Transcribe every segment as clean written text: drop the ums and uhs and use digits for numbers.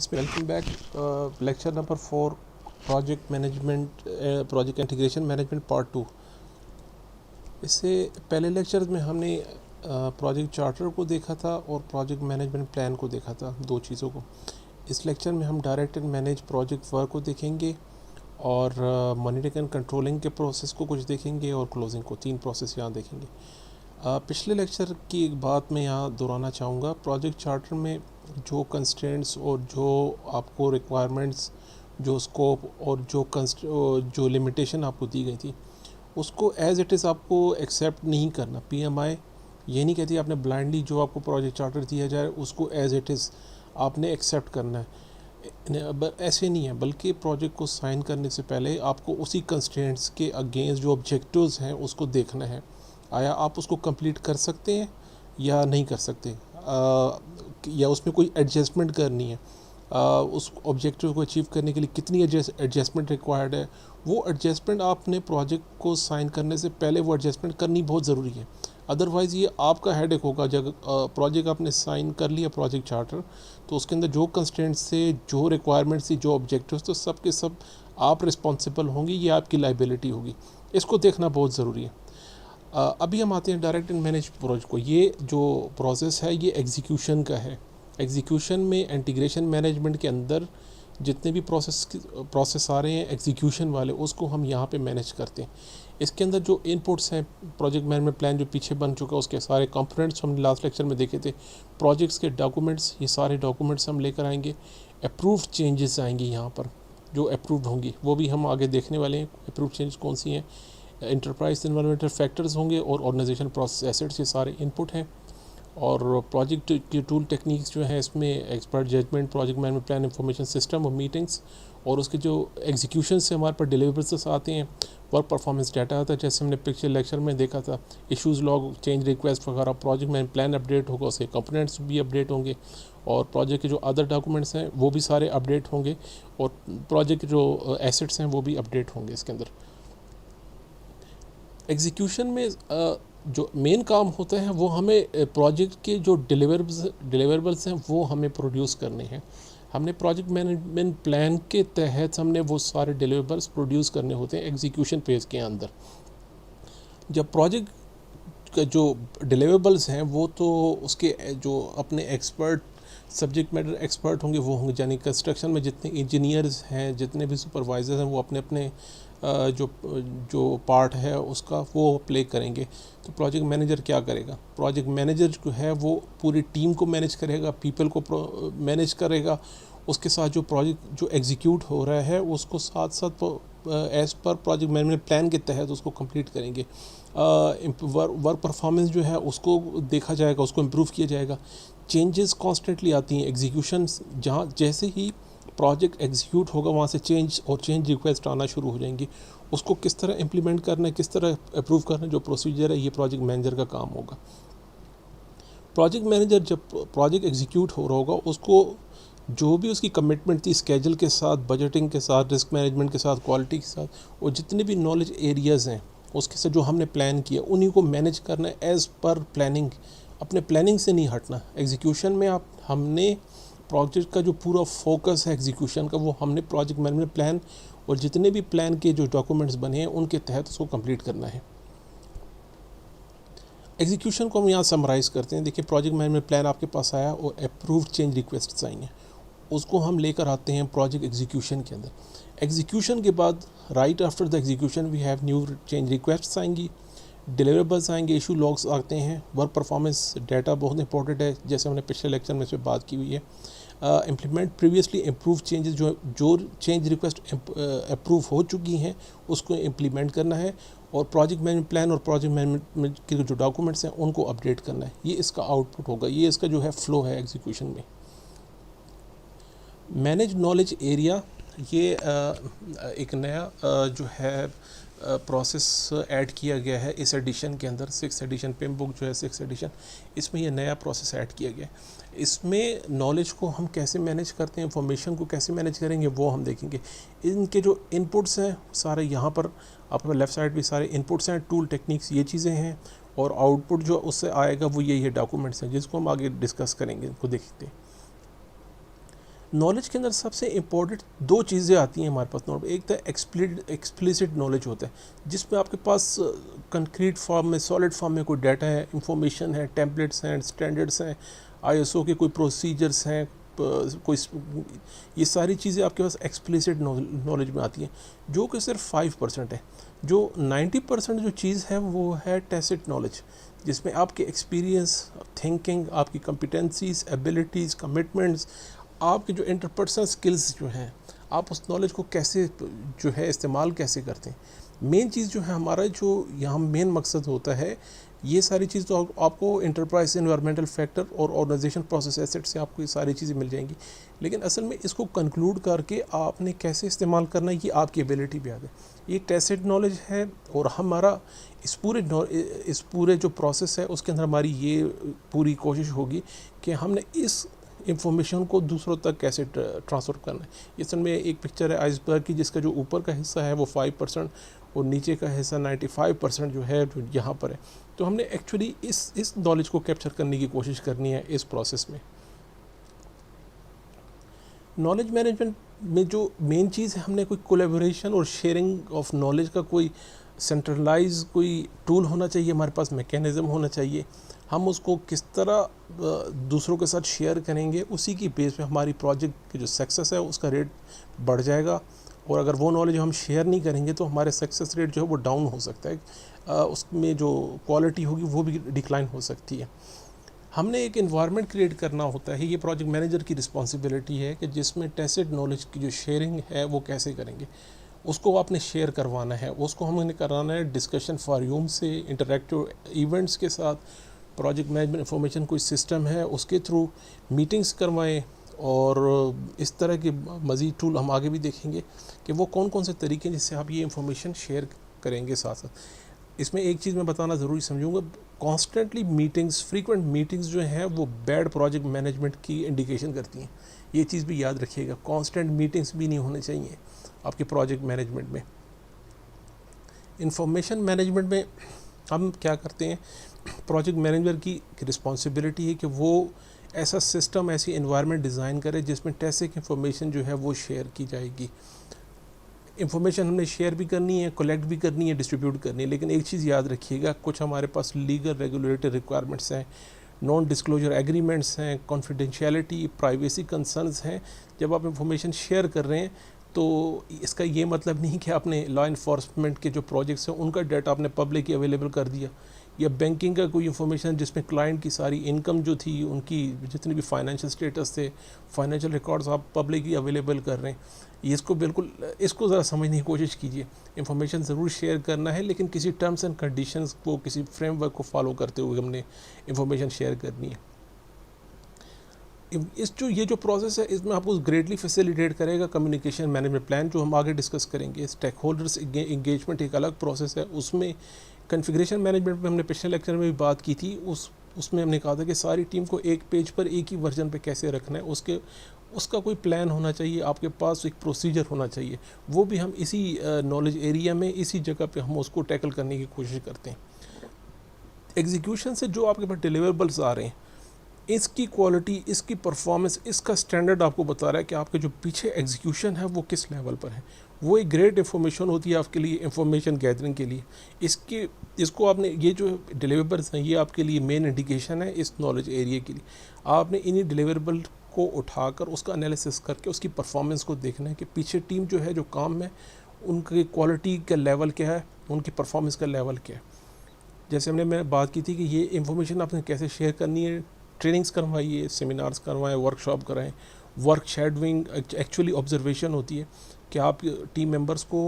Welcome back. Lecture number 4, project management, project integration management part 2। इससे पहले lecture में हमने प्रोजेक्ट चार्टर को देखा था और प्रोजेक्ट मैनेजमेंट प्लान को देखा था, दो चीज़ों को। इस लेक्चर में हम direct and manage project work को देखेंगे और मॉनिटरिंग एंड कंट्रोलिंग के प्रोसेस को कुछ देखेंगे और क्लोजिंग को, 3 प्रोसेस यहाँ देखेंगे। पिछले लेक्चर की एक बात मैं यहाँ दोहराना चाहूँगा। प्रोजेक्ट चार्टर में जो कंस्ट्रेंट्स और जो आपको रिक्वायरमेंट्स, जो स्कोप और जो लिमिटेशन आपको दी गई थी, उसको एज़ इट इज़ आपको एक्सेप्ट नहीं करना। पीएमआई ये नहीं कहती आपने ब्लाइंडली जो आपको प्रोजेक्ट चार्टर दिया जाए उसको एज़ इट इज़ आपने एक्सेप्ट करना है। ऐसे नहीं है, बल्कि प्रोजेक्ट को साइन करने से पहले आपको उसी कंस्ट्रेंट्स के अगेंस्ट जो ऑब्जेक्टिव्स हैं उसको देखना है। आया आप उसको कंप्लीट कर सकते हैं या नहीं कर सकते, या उसमें कोई एडजस्टमेंट करनी है। उस ऑब्जेक्टिव को अचीव करने के लिए कितनी एडजस्टमेंट रिक्वायर्ड है, वो एडजस्टमेंट आपने प्रोजेक्ट को साइन करने से पहले वो एडजस्टमेंट करनी बहुत ज़रूरी है। अदरवाइज़ ये आपका हेडेक होगा। जब प्रोजेक्ट आपने साइन कर लिया प्रोजेक्ट चार्टर, तो उसके अंदर जो कंस्ट्रेंट्स थे, जो रिक्वायरमेंट्स थी, जो ऑब्जेक्टिव्स, तो सब के सब आप रिस्पॉन्सिबल होंगी, ये आपकी लाइबिलिटी होगी। इसको देखना बहुत ज़रूरी है। अभी हम आते हैं डायरेक्ट एंड मैनेज प्रोजेक्ट को। ये जो प्रोसेस है ये एग्जीक्यूशन का है। एग्जीक्यूशन में इंटीग्रेशन मैनेजमेंट के अंदर जितने भी प्रोसेस आ रहे हैं एग्जीक्यूशन वाले, उसको हम यहाँ पे मैनेज करते हैं। इसके अंदर जो इनपुट्स हैं, प्रोजेक्ट मैनेजमेंट प्लान जो पीछे बन चुका है, उसके सारे कंपोनेंट्स हमने लास्ट लेक्चर में देखे थे। प्रोजेक्ट्स के डॉक्यूमेंट्स, ये सारे डॉक्यूमेंट्स हम लेकर आएंगे। अप्रूव्ड चेंजेस आएंगी यहाँ पर, जो अप्रूव्ड होंगी वो भी हम आगे देखने वाले हैं। अप्रूव्ड चेंजेस कौन सी हैं? इंटरप्राइज एनवायरमेंटल फैक्टर्स होंगे और ऑर्गेनाइजेशन प्रोसेस एसेट्स, ये सारे इनपुट हैं। और प्रोजेक्ट की टूल टेक्निक्स जो है इसमें expert judgement, project management plan, information system और मीटिंग्स, और उसके जो एग्जीक्यूशन से हमारे पास डिलीवरेबल्स आते हैं, वर्क परफॉर्मेंस डाटा आता है, जैसे हमने पिछले लेक्चर में देखा था। इश्यूज़ लॉग, चेंज रिक्वेस्ट वगैरह, प्रोजेक्ट मैनेजमेंट प्लान अपडेट होगा, उसके कंपोनेंट्स भी अपडेट होंगे, और प्रोजेक्ट के जो अदर डॉक्यूमेंट्स हैं वो भी सारे अपडेट होंगे, और प्रोजेक्ट के जो एसेट्स हैं वो भी अपडेट होंगे इसके अंदर। एग्जीक्यूशन में जो मेन काम होता है वो हमें प्रोजेक्ट के जो डिलीवरेबल्स हैं वो हमें प्रोड्यूस करने हैं। हमने प्रोजेक्ट मैनेजमेंट प्लान के तहत हमने वो सारे डिलीवरेबल्स प्रोड्यूस करने होते हैं एग्जीक्यूशन फेज़ के अंदर। जब प्रोजेक्ट का जो डिलीवरेबल्स हैं वो तो उसके जो अपने एक्सपर्ट, सब्जेक्ट मैटर एक्सपर्ट होंगे वो होंगे, यानी कंस्ट्रक्शन में जितने इंजीनियर्स हैं, जितने भी सुपरवाइजर हैं, वो अपने अपने जो पार्ट है उसका वो प्ले करेंगे। तो प्रोजेक्ट मैनेजर क्या करेगा? प्रोजेक्ट मैनेजर जो है वो पूरी टीम को मैनेज करेगा, पीपल को मैनेज करेगा। उसके साथ जो प्रोजेक्ट जो एग्जीक्यूट हो रहा है उसको साथ साथ as per project management plan के तहत उसको कंप्लीट करेंगे। वर्क परफॉर्मेंस जो है उसको देखा जाएगा, उसको इम्प्रूव किया जाएगा। चेंजेस कॉन्स्टेंटली आती हैं एग्जीक्यूशन, जहाँ जैसे ही प्रोजेक्ट एग्जीक्यूट होगा वहाँ से चेंज और चेंज रिक्वेस्ट आना शुरू हो जाएंगी। उसको किस तरह इम्प्लीमेंट करना है, किस तरह अप्रूव करना है, जो प्रोसीजर है ये प्रोजेक्ट मैनेजर का काम होगा। प्रोजेक्ट मैनेजर जब प्रोजेक्ट एग्जीक्यूट हो रहा होगा उसको जो भी उसकी कमिटमेंट थी, स्केजल के साथ, बजटिंग के साथ, रिस्क मैनेजमेंट के साथ, क्वालिटी के साथ, और जितने भी नॉलेज एरियाज़ हैं उसके साथ जो हमने प्लान किया उन्हीं को मैनेज करना है एज़ पर प्लानिंग। अपने प्लानिंग से नहीं हटना। एग्जीक्यूशन में हमने प्रोजेक्ट का जो पूरा फोकस है एग्जीक्यूशन का, वो हमने प्रोजेक्ट मैनेजमेंट प्लान और जितने भी प्लान के जो डॉक्यूमेंट्स बने हैं उनके तहत उसको कंप्लीट करना है। एग्जीक्यूशन को हम यहाँ समराइज़ करते हैं। देखिए, प्रोजेक्ट मैनेजमेंट प्लान आपके पास आया और अप्रूव्ड चेंज रिक्वेस्ट आई हैं, उसको हम लेकर आते हैं प्रोजेक्ट एग्जीक्यूशन के अंदर। एग्जीक्यूशन के बाद right after the execution we have new change request आएंगी, डिलीवरेबल्स आएंगे, इशू लॉग्स आते हैं, वर्क परफॉर्मेंस डाटा बहुत इंपॉर्टेंट है, जैसे हमने पिछले लेक्चर में इस पर बात की हुई है। इम्प्लीमेंट प्रीवियसली इम्प्रूव चेंजेस, जो चेंज रिक्वेस्ट अप्रूव हो चुकी हैं उसको इम्प्लीमेंट करना है, और प्रोजेक्ट मैनेजमेंट प्लान और प्रोजेक्ट मैनेजमेंट के जो डॉक्यूमेंट्स हैं उनको अपडेट करना है। ये इसका आउटपुट होगा, ये इसका जो है फ्लो है एग्जीक्यूशन में। मैनेज नॉलेज एरिया, ये एक नया जो है प्रोसेस ऐड किया गया है इस एडिशन के अंदर। 6th एडिशन, पिम बुक जो है 6th एडिशन, इसमें ये नया प्रोसेस ऐड किया गया है। इसमें नॉलेज को हम कैसे मैनेज करते हैं, इंफॉर्मेशन को कैसे मैनेज करेंगे वो हम देखेंगे। इनके जो इनपुट्स हैं सारे यहाँ पर आपके लेफ़्ट साइड भी सारे इनपुट्स हैं, टूल टेक्निक्स ये चीज़ें हैं, और आउटपुट जो उससे आएगा वो यही है, डॉक्यूमेंट्स हैं जिसको हम आगे डिस्कस करेंगे, इनको देखते हैं। नॉलेज के अंदर सबसे इम्पोर्टेंट दो चीज़ें आती हैं हमारे पास नॉलेज। एक तो एक्सप्लिसिट नॉलेज होता है, जिसमें आपके पास कंक्रीट फॉर्म में, सॉलिड फॉर्म में कोई डाटा है, इंफॉर्मेशन है, टेम्पलेट्स हैं, स्टैंडर्ड्स हैं, आईएसओ के कोई प्रोसीजर्स हैं, कोई, ये सारी चीज़ें आपके पास एक्सप्लिसिट नॉलेज में आती हैं, जो कि सिर्फ 5% है। जो 90% जो चीज़ है वो है टैसिट नॉलेज, जिसमें आपके एक्सपीरियंस, थिंकिंग, आपकी कॉम्पिटेंसीज, एबिलिटीज़, कमिटमेंट्स, आपके जो इंटरपर्सनल स्किल्स जो हैं, आप उस नॉलेज को कैसे जो है इस्तेमाल कैसे करते हैं। मेन चीज़ जो है हमारा, जो यहाँ मेन मकसद होता है, ये सारी चीज़ तो आपको इंटरप्राइज एनवायरमेंटल फैक्टर और ऑर्गेनाइजेशन प्रोसेस एसेट से आपको ये सारी चीज़ें मिल जाएंगी, लेकिन असल में इसको कंक्लूड करके आपने कैसे इस्तेमाल करना है, ये आपकी एबिलिटी पे आ गई। ये टैसिट नॉलेज है, और हमारा इस पूरे जो प्रोसेस है उसके अंदर हमारी ये पूरी कोशिश होगी कि हमने इस इंफॉर्मेशन को दूसरों तक कैसे ट्रांसफ़र करना है। इस में एक पिक्चर है आइसबर्ग की, जिसका जो ऊपर का हिस्सा है वो 5% और नीचे का हिस्सा 95% जो है जो यहाँ पर है। तो हमने एक्चुअली इस नॉलेज को कैप्चर करने की कोशिश करनी है इस प्रोसेस में। नॉलेज मैनेजमेंट में जो मेन चीज़ है, हमने कोई कोलैबोरेशन और शेयरिंग ऑफ नॉलेज का कोई सेंट्रलाइज कोई टूल होना चाहिए, हमारे पास मैकेनिज़्म होना चाहिए। हम उसको किस तरह दूसरों के साथ शेयर करेंगे, उसी की बेस पे हमारी प्रोजेक्ट की जो सक्सेस है उसका रेट बढ़ जाएगा। और अगर वो नॉलेज हम शेयर नहीं करेंगे तो हमारे सक्सेस रेट जो है वो डाउन हो सकता है, उसमें जो क्वालिटी होगी वो भी डिक्लाइन हो सकती है। हमने एक इन्वायरमेंट क्रिएट करना होता है, ये प्रोजेक्ट मैनेजर की रिस्पॉन्सिबिलिटी है कि जिसमें टैसिट नॉलेज की जो शेयरिंग है वो कैसे करेंगे, उसको आपने शेयर करवाना है। उसको हमने कराना है डिस्कशन फॉरम से, इंटरैक्टिव इवेंट्स के साथ, प्रोजेक्ट मैनेजमेंट इंफॉर्मेशन कोई सिस्टम है उसके थ्रू मीटिंग्स करवाएं। और इस तरह के मज़ीद टूल हम आगे भी देखेंगे कि वो कौन कौन से तरीके हैं जिससे आप ये इंफॉर्मेशन शेयर करेंगे। साथ साथ इसमें एक चीज़ मैं बताना ज़रूरी समझूंगा, कॉन्स्टेंटली मीटिंग्स, फ्रीक्वेंट मीटिंग्स जो हैं वो बैड प्रोजेक्ट मैनेजमेंट की इंडिकेशन करती हैं। ये चीज़ भी याद रखिएगा, कॉन्स्टेंट मीटिंग्स भी नहीं होने चाहिए आपके प्रोजेक्ट मैनेजमेंट में। इंफॉर्मेशन मैनेजमेंट में हम क्या करते हैं, प्रोजेक्ट मैनेजर की रिस्पॉन्सिबिलिटी है कि वो ऐसा सिस्टम, ऐसी एनवायरनमेंट डिज़ाइन करे जिसमें टैसिट इंफॉर्मेशन जो है वो शेयर की जाएगी। इंफॉर्मेशन हमने शेयर भी करनी है, कलेक्ट भी करनी है, डिस्ट्रीब्यूट करनी है, लेकिन एक चीज़ याद रखिएगा, कुछ हमारे पास लीगल रेगुलेटरी रिक्वायरमेंट्स हैं, नॉन डिस्क्लोजर एग्रीमेंट्स हैं, कॉन्फिडेंशियलिटी, प्राइवेसी कंसर्न्स हैं। जब आप इंफॉर्मेशन शेयर कर रहे हैं तो इसका ये मतलब नहीं कि आपने लॉ इन्फोर्समेंट के जो प्रोजेक्ट्स हैं उनका डाटा आपने पब्लिक अवेलेबल कर दिया, या बैंकिंग का कोई इंफॉर्मेशन जिसमें क्लाइंट की सारी इनकम जो थी, उनकी जितने भी फाइनेंशियल स्टेटस थे, फाइनेंशियल रिकॉर्ड्स आप पब्लिकली अवेलेबल कर रहे हैं। इसको ज़रा समझने की कोशिश कीजिए। इंफॉर्मेशन ज़रूर शेयर करना है, लेकिन किसी टर्म्स एंड कंडीशंस को, किसी फ्रेमवर्क को फॉलो करते हुए हमने इंफॉर्मेशन शेयर करनी है। ये जो प्रोसेस है इसमें आपको ग्रेटली फैसिलिटेट करेगा कम्युनिकेशन मैनेजमेंट प्लान, जो हम आगे डिस्कस करेंगे। स्टेक होल्डर्स इंगेजमेंट एक अलग प्रोसेस है, उसमें कॉन्फ़िगरेशन मैनेजमेंट पे हमने पिछले लेक्चर में भी बात की थी। उसमें हमने कहा था कि सारी टीम को एक पेज पर एक ही वर्जन पे कैसे रखना है, उसका कोई प्लान होना चाहिए, आपके पास एक प्रोसीजर होना चाहिए। वो भी हम इसी नॉलेज एरिया में, इसी जगह पे हम उसको टैकल करने की कोशिश करते हैं। एग्जीक्यूशन से जो आपके पास डिलीवरेबल्स आ रहे हैं, इसकी क्वालिटी, इसकी परफॉर्मेंस, इसका स्टैंडर्ड आपको बता रहा है कि आपके जो पीछे एग्जीक्यूशन है वो किस लेवल पर है। वो एक ग्रेट इंफॉर्मेशन होती है आपके लिए, इंफॉर्मेशन गैदरिंग के लिए। इसको आपने, ये जो डिलीवरेबल्स हैं ये आपके लिए मेन इंडिकेशन है इस नॉलेज एरिया के लिए। आपने इन्हीं डिलीवरेबल को उठाकर उसका एनालिसिस करके उसकी परफॉर्मेंस को देखना है कि पीछे टीम जो है, जो काम में, उनकी क्वालिटी का लेवल क्या है, उनकी परफॉर्मेंस का लेवल क्या है। जैसे मैंने बात की थी कि ये इंफॉर्मेशन आपने कैसे शेयर करनी है, ट्रेनिंग्स करवाइए, सेमिनार्स करवाएं, वर्कशॉप कराएं। वर्क शेडोइंग एक्चुअली ऑब्जर्वेशन होती है कि आप टीम मेंबर्स को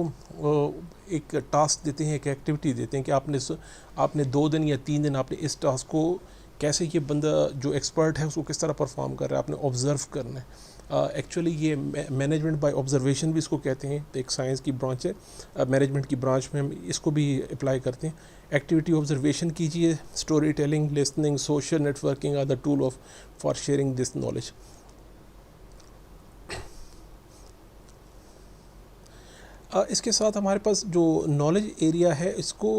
एक टास्क देते हैं, एक एक्टिविटी देते हैं कि आपने 2 दिन या 3 दिन आपने इस टास्क को, कैसे ये बंदा जो एक्सपर्ट है उसको किस तरह परफॉर्म कर रहा है, आपने ऑब्ज़र्व करना है। एक्चुअली ये मैनेजमेंट बाय ऑब्जर्वेशन भी इसको कहते हैं, तो एक साइंस की ब्रांच है, मैनेजमेंट की ब्रांच में हम इसको भी अप्लाई करते हैं। एक्टिविटी ऑब्जर्वेशन कीजिए, story telling, listening, social networking are the tool for sharing this knowledge. इसके साथ हमारे पास जो नॉलेज एरिया है, इसको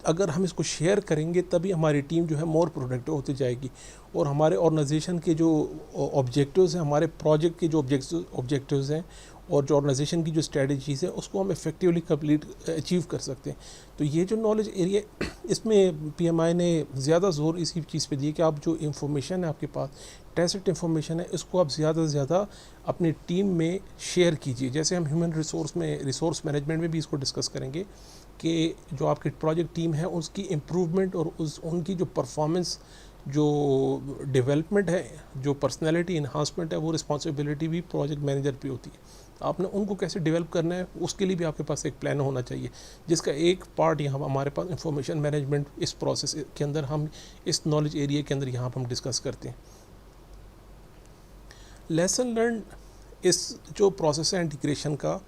अगर हम इसको शेयर करेंगे तभी हमारी टीम जो है मोर प्रोडक्टिव होती जाएगी, और हमारे ऑर्गेनाइजेशन के जो ऑब्जेक्टिव्स हैं, हमारे प्रोजेक्ट के जो ऑब्जेक्टिव्स हैं और जो ऑर्गेनाइजेशन की जो स्ट्रेटजीज़ है उसको हम इफ़ेक्टिवली कंप्लीट अचीव कर सकते हैं। तो ये जो नॉलेज एरिया, इसमें पीएमआई ने ज़्यादा जोर इसी चीज़ पे दिया कि आप जो इंफॉर्मेशन है आपके पास, टेसिट इंफॉर्मेशन है, इसको आप ज़्यादा से ज़्यादा अपनी टीम में शेयर कीजिए। जैसे हम ह्यूमन रिसोर्स मैनेजमेंट में भी इसको डिस्कस करेंगे कि जो आपकी प्रोजेक्ट टीम है उसकी इम्प्रूवमेंट और उनकी जो परफॉर्मेंस, जो डेवलपमेंट है, जो पर्सनैलिटी इन्हांसमेंट है, वो रिस्पॉन्सिबिलिटी भी प्रोजेक्ट मैनेजर पे होती है। आपने उनको कैसे डेवलप करना है उसके लिए भी आपके पास एक प्लान होना चाहिए, जिसका एक पार्ट यहाँ हमारे पास इंफॉर्मेशन मैनेजमेंट इस प्रोसेस के अंदर हम इस नॉलेज एरिया के अंदर यहाँ पर हम डिस्कस करते हैं। लेसन लर्न, इस जो प्रोसेस है इंटीग्रेशन का,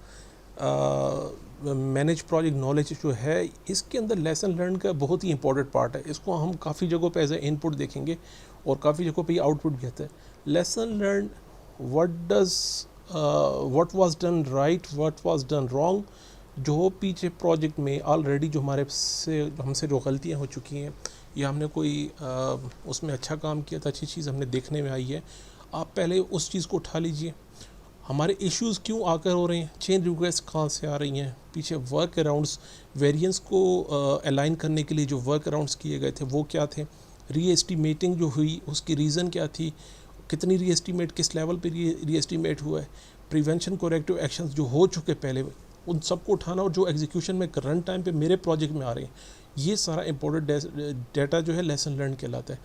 मैनेज प्रोजेक्ट नॉलेज जो है, इसके अंदर लेसन लर्न का बहुत ही इंपॉर्टेंट पार्ट है। इसको हम काफ़ी जगहों पे एज ए इनपुट देखेंगे और काफ़ी जगहों पे आउटपुट भी आता है। Lesson learn, what was done right, what was done wrong, जो पीछे प्रोजेक्ट में ऑलरेडी जो हमसे जो गलतियाँ हो चुकी हैं या हमने कोई उसमें अच्छा काम किया था, अच्छी चीज़ हमने देखने में आई है, आप पहले उस चीज़ को उठा लीजिए। हमारे इश्यूज़ क्यों आकर हो रहे हैं, चेंज रिक्वेस्ट कहाँ से आ रही हैं, पीछे वर्क अराउंड्स, वेरिएंस को अलाइन करने के लिए जो वर्क अराउंड्स किए गए थे वो क्या थे, रीएस्टिमेटिंग जो हुई उसकी रीज़न क्या थी, कितनी रीएस्टिमेट, किस लेवल पे रीएस्टिमेट हुआ है, प्रिवेंशन कोरेक्टिव एक्शंस जो हो चुके पहले उन सबको उठाना, और जो एग्जीक्यूशन में करंट टाइम पे मेरे प्रोजेक्ट में आ रहे हैं, ये सारा इंपॉर्टेंट डाटा जो है लेसन लर्न कहलाता है।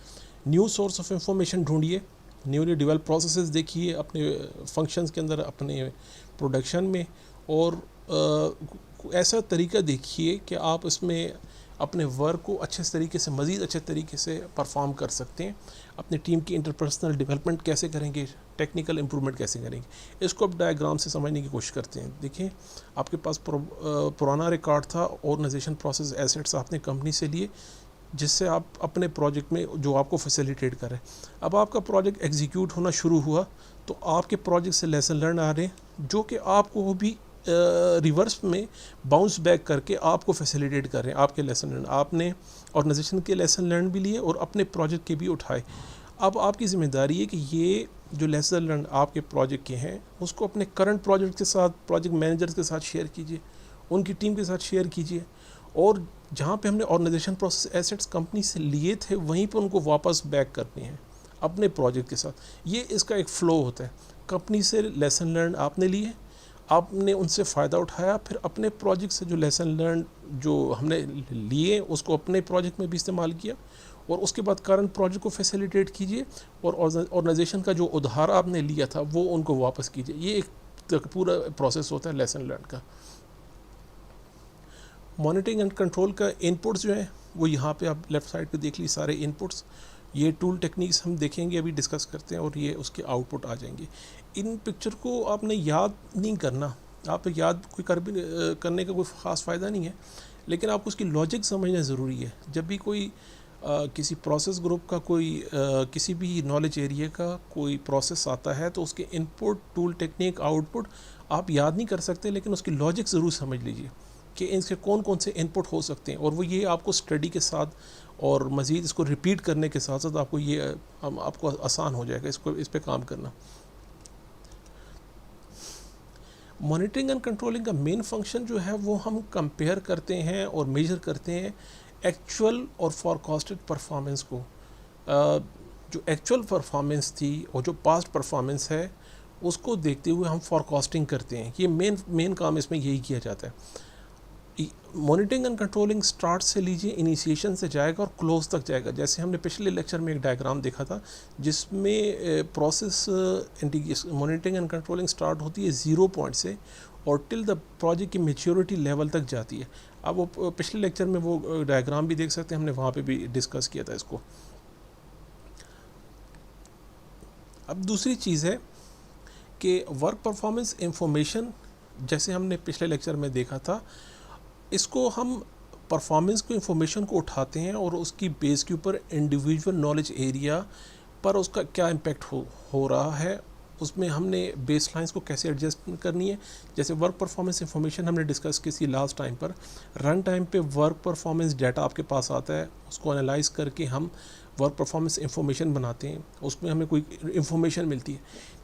न्यू सोर्स ऑफ इंफॉर्मेशन ढूंढिए, न्यूली डेवलप प्रोसेसेस देखिए अपने फंक्शंस के अंदर, अपने प्रोडक्शन में, और ऐसा तरीका देखिए कि आप इसमें अपने वर्क को अच्छे तरीके से, मज़ीद अच्छे तरीके से परफॉर्म कर सकते हैं। अपनी टीम की इंटरपर्सनल डेवलपमेंट कैसे करेंगे, टेक्निकल इम्प्रूवमेंट कैसे करेंगे, इसको अब डायग्राम से समझने की कोशिश करते हैं। देखिए, आपके पास पुराना रिकॉर्ड था, ऑर्गेनाइजेशन प्रोसेस एसेट्स आपने कंपनी से लिए, जिससे आप अपने प्रोजेक्ट में जो आपको फैसिलिटेट करें। अब आपका प्रोजेक्ट एग्जीक्यूट होना शुरू हुआ तो आपके प्रोजेक्ट से लेसन लर्न आ रहे हैं जो कि आपको वो भी रिवर्स में बाउंस बैक करके आपको फैसिलिटेट कर रहे हैं। आपके लेसन लर्न, आपने ऑर्गेनाइजेशन के लेसन लर्न भी लिए और अपने प्रोजेक्ट के भी उठाए। अब आपकी ज़िम्मेदारी है कि ये जो लेसन लर्न आपके प्रोजेक्ट के हैं उसको अपने करंट प्रोजेक्ट के साथ, प्रोजेक्ट मैनेजर्स के साथ शेयर कीजिए, उनकी टीम के साथ शेयर कीजिए, और जहाँ पे हमने ऑर्गेनाइजेशन प्रोसेस एसेट्स कंपनी से लिए थे वहीं पर उनको वापस बैक करने हैं अपने प्रोजेक्ट के साथ। ये इसका एक फ़्लो होता है। कंपनी से लेसन लर्न आपने लिए, आपने उनसे फ़ायदा उठाया, फिर अपने प्रोजेक्ट से जो लेसन लर्न जो हमने लिए उसको अपने प्रोजेक्ट में भी इस्तेमाल किया, और उसके बाद करंट प्रोजेक्ट को फैसिलिटेट कीजिए, और ऑर्गेनाइजेशन का जो उधार आपने लिया था वो उनको वापस कीजिए। ये एक पूरा प्रोसेस होता है लेसन लर्न का। मॉनिटरिंग एंड कंट्रोल का इनपुट्स जो है वो यहाँ पे आप लेफ़्ट साइड पे देख लीजिए सारे इनपुट्स। ये टूल टेक्निक्स हम देखेंगे, अभी डिस्कस करते हैं, और ये उसके आउटपुट आ जाएंगे। इन पिक्चर को आपने याद नहीं करना, आप याद कोई करने का कोई ख़ास फ़ायदा नहीं है, लेकिन आपको उसकी लॉजिक समझना ज़रूरी है। जब भी कोई किसी प्रोसेस ग्रुप का कोई किसी भी नॉलेज एरिया का कोई प्रोसेस आता है तो उसके इनपुट, टूल टेक्निक, आउटपुट आप याद नहीं कर सकते, लेकिन उसकी लॉजिक ज़रूर समझ लीजिए कि इनके कौन कौन से इनपुट हो सकते हैं, और वो ये आपको स्टडी के साथ और मज़ीद इसको रिपीट करने के साथ साथ आपको ये आपको आसान हो जाएगा इस पे काम करना। मॉनिटरिंग एंड कंट्रोलिंग का मेन फंक्शन जो है वो हम कंपेयर करते हैं और मेजर करते हैं एक्चुअल और फॉरकास्टेड परफॉर्मेंस को। जो एक्चुअल परफॉर्मेंस थी और जो पास्ट परफॉर्मेंस है उसको देखते हुए हम फॉरकास्टिंग करते हैं। ये मेन काम इसमें यही किया जाता है। मॉनिटरिंग एंड कंट्रोलिंग स्टार्ट से लीजिए, इनिशिएशन से जाएगा और क्लोज तक जाएगा। जैसे हमने पिछले लेक्चर में एक डायग्राम देखा था जिसमें process monitoring and controlling start होती है 0 पॉइंट से और टिल द प्रोजेक्ट की मैच्योरिटी लेवल तक जाती है। अब वो पिछले लेक्चर में वो डायग्राम भी देख सकते हैं, हमने वहाँ पे भी डिस्कस किया था इसको। अब दूसरी चीज़ है कि वर्क परफॉर्मेंस इंफॉर्मेशन, जैसे हमने पिछले लेक्चर में देखा था, इसको हम परफॉर्मेंस को इंफॉर्मेशन को उठाते हैं और उसकी बेस के ऊपर इंडिविजुअल नॉलेज एरिया पर उसका क्या इम्पेक्ट हो रहा है उसमें हमने बेस लाइन्स को कैसे एडजस्ट करनी है। जैसे वर्क परफॉर्मेंस इंफॉर्मेशन हमने डिस्कस की थी लास्ट टाइम पर, रन टाइम पे वर्क परफॉर्मेंस डाटा आपके पास आता है, उसको एनालाइज करके हम वर्क परफॉर्मेंस इंफॉर्मेशन बनाते हैं, उसमें हमें कोई इंफॉर्मेशन मिलती है।